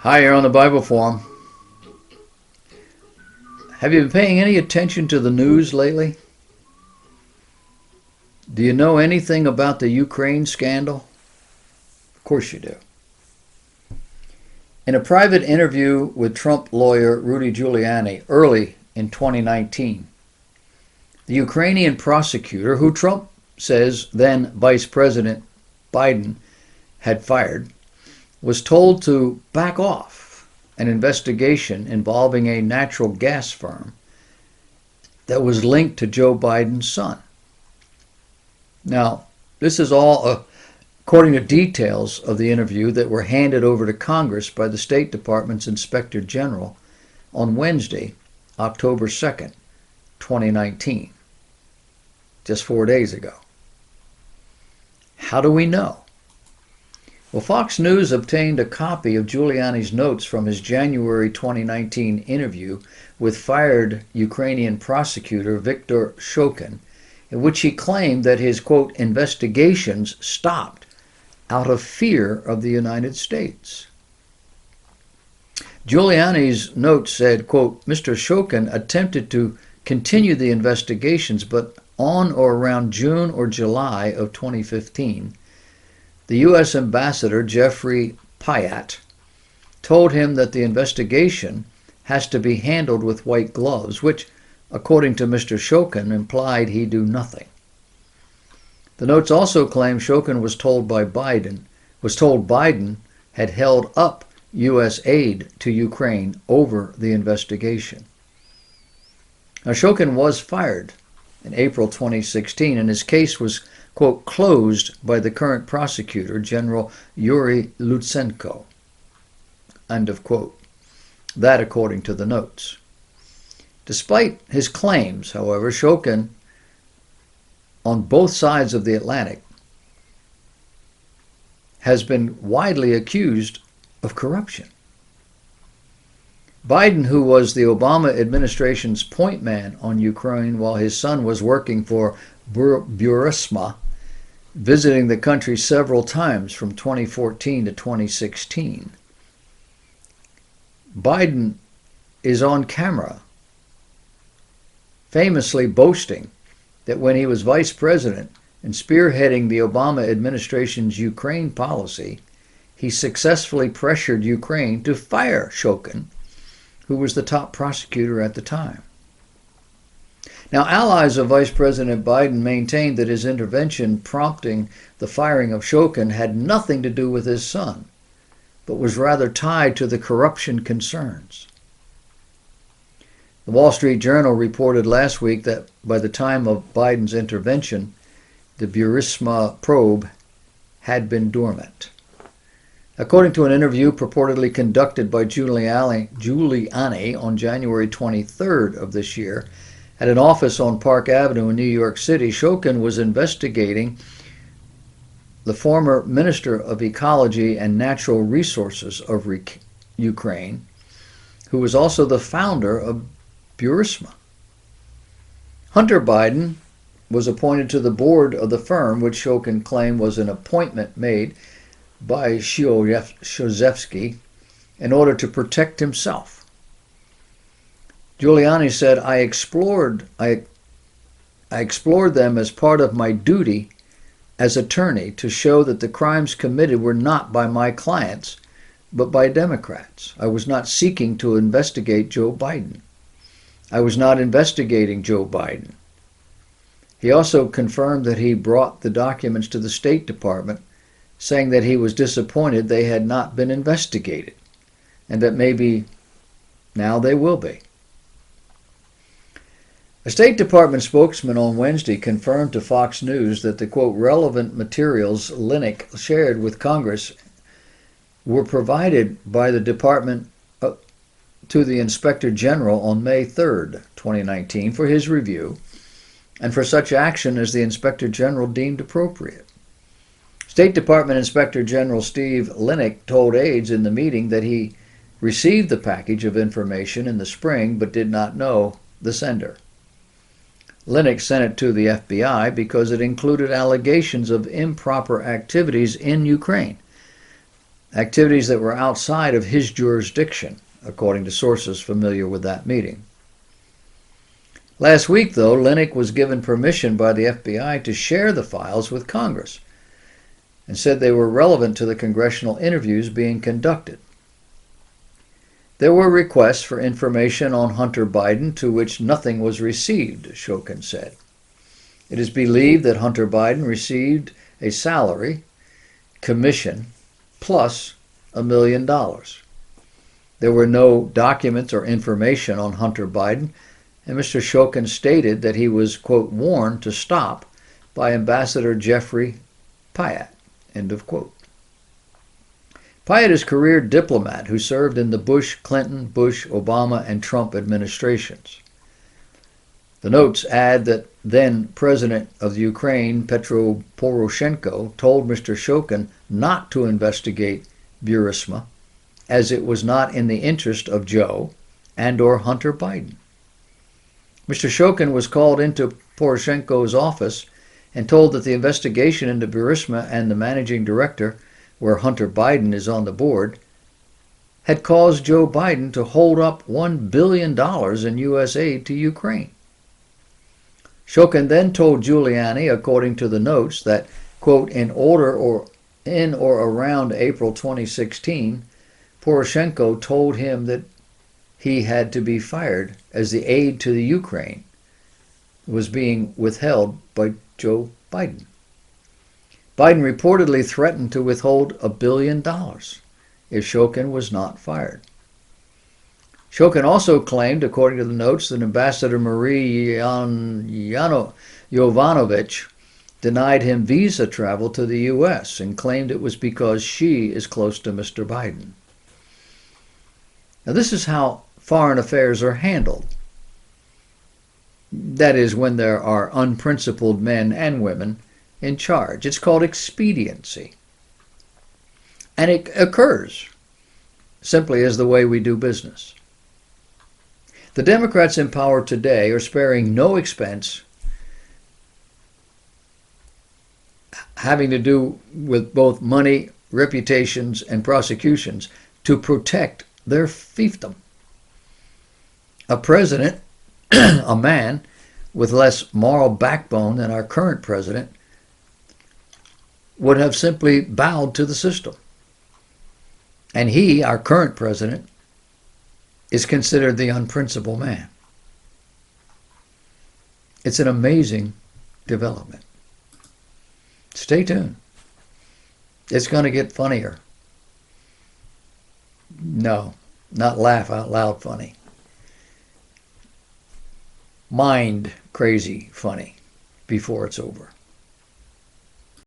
Hi, you're on the Bible Forum. Have you been paying any attention to the news lately? Do you know anything about the Ukraine scandal? Of course you do. In a private interview with Trump lawyer Rudy Giuliani early in 2019, the Ukrainian prosecutor, who Trump says then Vice President Biden had fired, was told to back off an investigation involving a natural gas firm that was linked to Joe Biden's son. Now, this is all according to details of the interview that were handed over to Congress by the State Department's Inspector General on Wednesday, October 2nd, 2019, just 4 days ago. How do we know? Well, Fox News obtained a copy of Giuliani's notes from his January 2019 interview with fired Ukrainian prosecutor Viktor Shokin, in which he claimed that his, quote, investigations stopped out of fear of the United States. Giuliani's notes said, quote, Mr. Shokin attempted to continue the investigations, but on or around June or July of 2015, the U.S. Ambassador Jeffrey Pyatt told him that the investigation has to be handled with white gloves, which, according to Mr. Shokin, implied he do nothing. The notes also claim Shokin was told Biden had held up U.S. aid to Ukraine over the investigation. Now, Shokin was fired in April 2016, and his case was, quote, closed by the current prosecutor, General Yuri Lutsenko, end of quote. That according to the notes. Despite his claims, however, Shokin, on both sides of the Atlantic, has been widely accused of corruption. Biden, who was the Obama administration's point man on Ukraine while his son was working for Burisma, visiting the country several times from 2014 to 2016, Biden is on camera famously boasting that when he was vice president and spearheading the Obama administration's Ukraine policy, he successfully pressured Ukraine to fire Shokin, who was the top prosecutor at the time. Now, allies of Vice President Biden maintained that his intervention prompting the firing of Shokin had nothing to do with his son, but was rather tied to the corruption concerns. The Wall Street Journal reported last week that by the time of Biden's intervention, the Burisma probe had been dormant. According to an interview purportedly conducted by Giuliani on January 23rd of this year at an office on Park Avenue in New York City, Shokin was investigating the former Minister of Ecology and Natural Resources of Ukraine, who was also the founder of Burisma. Hunter Biden was appointed to the board of the firm, which Shokin claimed was an appointment made by Shyozhevsky in order to protect himself. Giuliani said, I explored them as part of my duty as attorney to show that the crimes committed were not by my clients, but by Democrats. I was not seeking to investigate Joe Biden. I was not investigating Joe Biden. He also confirmed that he brought the documents to the State Department, saying that he was disappointed they had not been investigated, and that maybe now they will be. A State Department spokesman on Wednesday confirmed to Fox News that the, quote, relevant materials Linick shared with Congress were provided by the Department to the Inspector General on May 3rd, 2019, for his review and for such action as the Inspector General deemed appropriate. State Department Inspector General Steve Linick told aides in the meeting that he received the package of information in the spring but did not know the sender. Linick sent it to the FBI because it included allegations of improper activities in Ukraine. activities that were outside of his jurisdiction, according to sources familiar with that meeting. Last week, though, Linick was given permission by the FBI to share the files with Congress and said they were relevant to the congressional interviews being conducted. There were requests for information on Hunter Biden to which nothing was received, Shokin said. It is believed that Hunter Biden received a salary, commission, plus $1 million. There were no documents or information on Hunter Biden, and Mr. Shokin stated that he was, quote, warned to stop by Ambassador Jeffrey Pyatt, end of quote. Pyatt is a career diplomat who served in the Bush, Clinton, Bush, Obama, and Trump administrations. The notes add that then President of the Ukraine, Petro Poroshenko, told Mr. Shokin not to investigate Burisma, as it was not in the interest of Joe and or Hunter Biden. Mr. Shokin was called into Poroshenko's office and told that the investigation into Burisma and the managing director, where Hunter Biden is on the board, had caused Joe Biden to hold up $1 billion in U.S. aid to Ukraine. Shokin then told Giuliani, according to the notes, that, quote, in or around April 2016, Poroshenko told him that he had to be fired as the aid to the Ukraine was being withheld by Joe Biden. Biden reportedly threatened to withhold $1 billion if Shokin was not fired. Shokin also claimed, according to the notes, that Ambassador Marie Yovanovitch denied him visa travel to the U.S. and claimed it was because she is close to Mr. Biden. Now, this is how foreign affairs are handled. That is, when there are unprincipled men and women in charge. It's called expediency. And it occurs simply as the way we do business. The Democrats in power today are sparing no expense having to do with both money, reputations, and prosecutions to protect their fiefdom. A president, a man with less moral backbone than our current president, would have simply bowed to the system. And he, our current president, is considered the unprincipled man. It's an amazing development. Stay tuned. It's going to get funnier. No, not laugh out loud funny. Mind crazy funny before it's over.